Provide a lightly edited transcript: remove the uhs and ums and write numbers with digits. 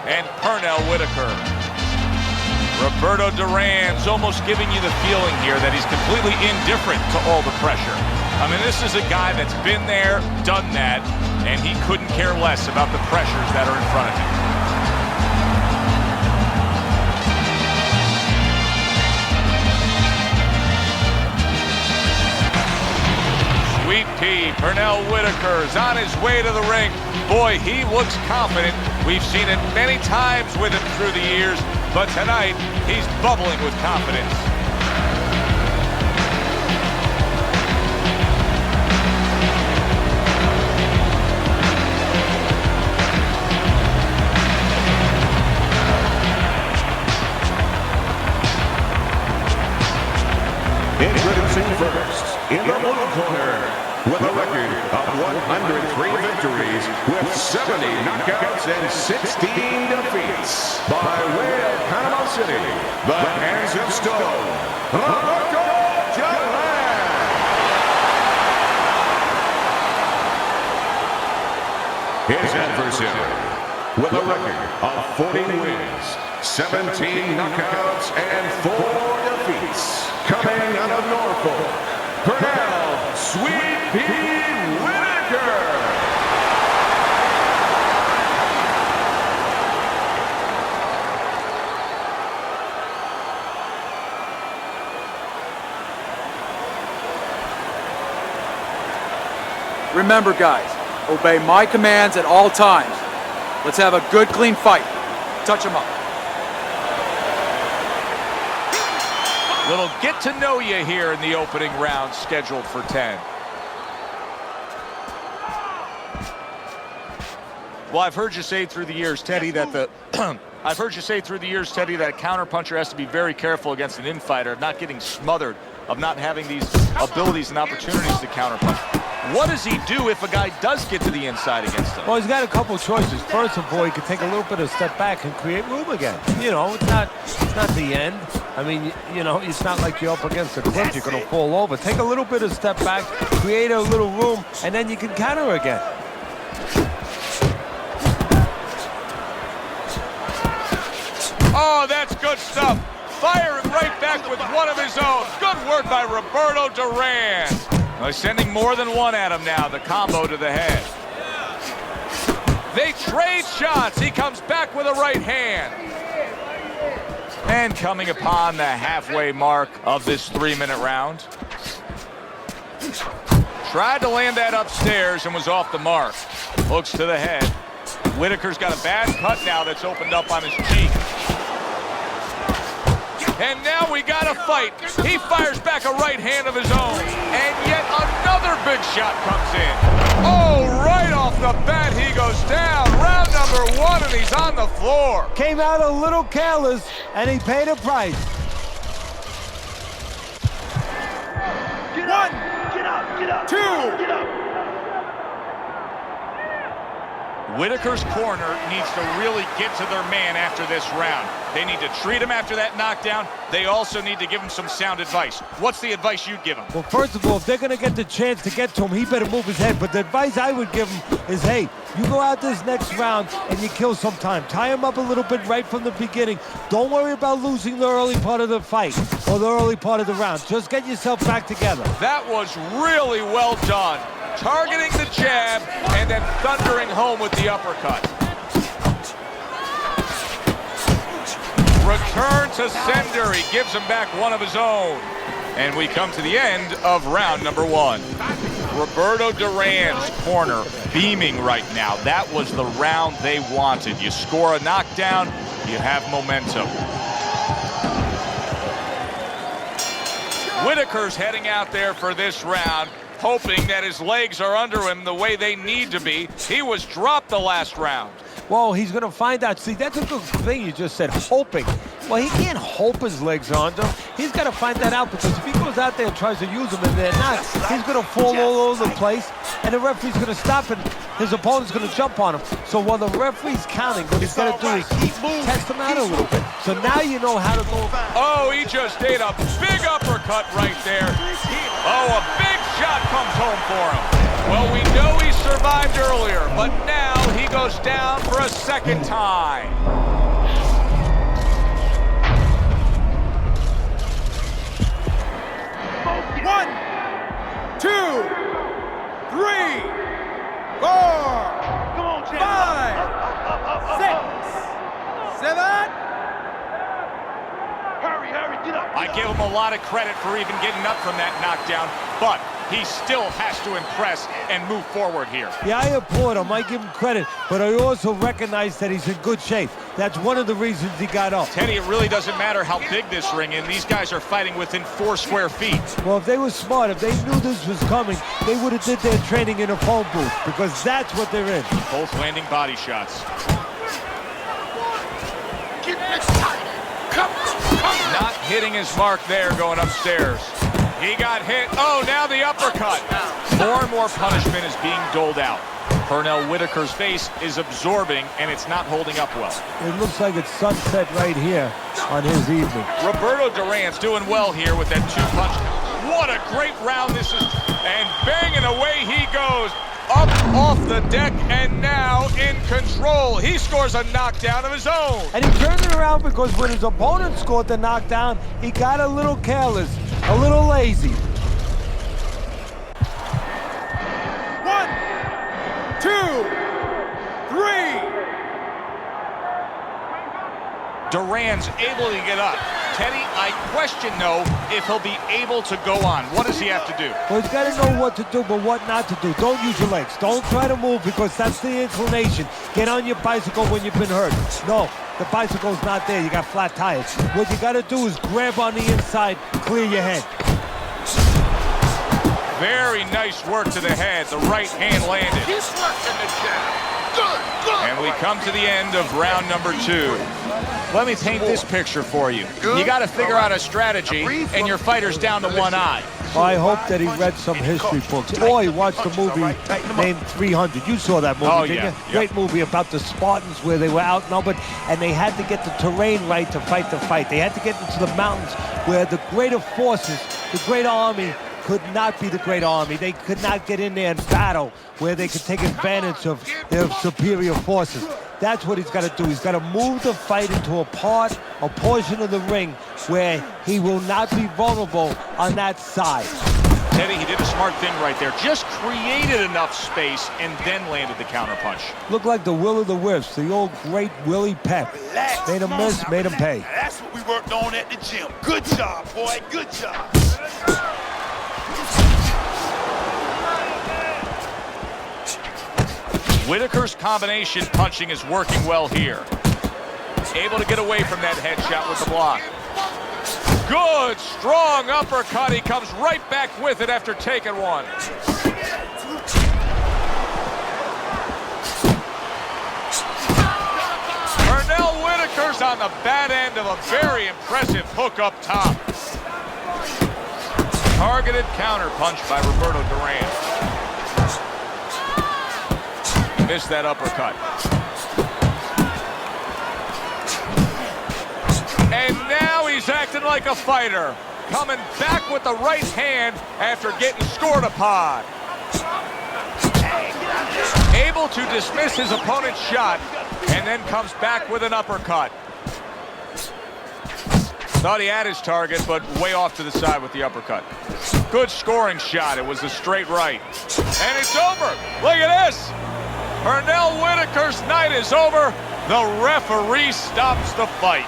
and Pernell Whitaker. Roberto Duran's almost giving you the feeling here that he's completely indifferent to all the pressure. I mean, this is a guy that's been there, done that, and he couldn't care less about the pressures that are in front of him. Sweet pea, Pernell Whitaker's on his way to the ring. Boy, he looks confident. We've seen it many times with him through the years, but tonight, he's bubbling with confidence. Introducing first, in the blue corner, with a record of 103 victories, with 70 knockouts and 16 defeats, by way of Panama City, the Hands of Stone, Roberto. His adversary, with a record of 40 wins, 17 knockouts, and 4 defeats, coming out of Norfolk, Pernell Sweet Pea Whitaker. Remember, guys, obey my commands at all times. Let's have a good, clean fight. Touch him up. Little get to know you here in the opening round, scheduled for 10. Well, I've heard you say through the years, Teddy, that a counterpuncher has to be very careful against an infighter of not getting smothered, of not having these abilities and opportunities to counterpunch. What does he do if a guy does get to the inside against him? Well, he's got a couple choices. First of all, he can take a little bit of step back and create room again. You know, it's not the end. I mean, you know, it's not like you're up against a cliff, you're going to fall over. Take a little bit of step back, create a little room, and then you can counter again. Oh, that's good stuff. Firing right back with one of his own. Good work by Roberto Duran. Sending more than one at him now, the combo to the head. They trade shots. He comes back with a right hand. And coming upon the halfway mark of this 3-minute round. Tried to land that upstairs and was off the mark. Hooks to the head. Whitaker's got a bad cut now that's opened up on his cheek. And now we got a fight. He fires back a right hand of his own. And yet another big shot comes in. Oh, right off the bat, he goes down. Round number 1, and he's on the floor. Came out a little careless, and he paid a price. Get up, get up, get up. 2. Get up. Whitaker's corner needs to really get to their man after this round. They need to treat him after that knockdown. They also need to give him some sound advice. What's the advice you'd give him? Well, first of all, if they're going to get the chance to get to him, he better move his head. But the advice I would give him is, hey, you go out this next round and you kill some time. Tie him up a little bit right from the beginning. Don't worry about losing the early part of the fight or the early part of the round. Just get yourself back together. That was really well done. Targeting the jab and then thundering home with the uppercut. Return to sender. He gives him back one of his own. And we come to the end of round number 1. Roberto Duran's corner beaming right now. That was the round they wanted. You score a knockdown, you have momentum. Whitaker's heading out there for this round, hoping that his legs are under him the way they need to be. He was dropped the last round. Well, he's going to find out. See, that's a good thing you just said, hoping. Well, he can't hope his legs are under him. He's got to find that out, because if he goes out there and tries to use them and they're not, he's going to fall all over the place, and the referee's going to stop, and his opponent's going to jump on him. So while the referee's counting, what he's got to do is test him out a little bit. So now you know how to go. Oh, he just ate a big uppercut right there. Oh, a big shot comes home for him. Well, we know he survived earlier, but now he goes down for a second time. One, two, three, four, Come on, champ. 5, 6, 7. Hurry, hurry, get up. I give him a lot of credit for even getting up from that knockdown, but he still has to impress and move forward here. Yeah, I applaud him. I give him credit, but I also recognize that he's in good shape. That's one of the reasons he got up. Teddy, it really doesn't matter how big this ring is. These guys are fighting within 4 square feet. Well, if they were smart, if they knew this was coming, they would have did their training in a phone booth, because that's what they're in. Both landing body shots. Get excited. Come on. Not hitting his mark there going upstairs. He got hit. Oh, now the uppercut. More and more punishment is being doled out. Pernell Whitaker's face is absorbing, and it's not holding up well. It looks like it's sunset right here on his evening. Roberto Duran's doing well here with that 2-punch. What a great round this is. And banging away he goes. Up off the deck and now in control. He scores a knockdown of his own. And he turned it around because when his opponent scored the knockdown, he got a little careless, a little lazy. 1, 2, 3. Duran's able to get up. Teddy, I question, though, if he'll be able to go on. What does he have to do? Well, he's got to know what to do, but what not to do. Don't use your legs. Don't try to move because that's the inclination. Get on your bicycle when you've been hurt. No, the bicycle's not there. You got flat tires. What you got to do is grab on the inside, clear your head. Very nice work to the head. The right hand landed. He's working the jab. Good. And we come to the end of round number 2. Let me paint this picture for you. You got to figure out a strategy, and your fighter's down to one eye. Well, I hope that he read some history books or he watched a movie named 300. You saw that movie, Oh, didn't yeah. you? Great movie about the Spartans where they were outnumbered and they had to get the terrain right to fight the fight. They had to get into the mountains where the greater forces, the great army, could not be the great army. They could not get in there and battle where they could take advantage of their superior forces. That's what he's got to do. He's got to move the fight into a portion of the ring where he will not be vulnerable on that side. Teddy, he did a smart thing right there. Just created enough space and then landed the counterpunch. Looked like the Will of the Wisps, the old great Willie Pep. Made him miss, made him pay. That's what we worked on at the gym. Good job, boy. Good job. Whitaker's combination punching is working well here. Able to get away from that headshot with the block. Good, strong uppercut. He comes right back with it after taking one. Pernell Whitaker's on the bad end of a very impressive hook up top. Targeted counter punch by Roberto Duran. Missed that uppercut. And now he's acting like a fighter. Coming back with the right hand after getting scored upon. Able to dismiss his opponent's shot and then comes back with an uppercut. Thought he had his target, but way off to the side with the uppercut. Good scoring shot. It was a straight right. And it's over. Look at this. Pernell Whitaker's night is over. The referee stops the fight.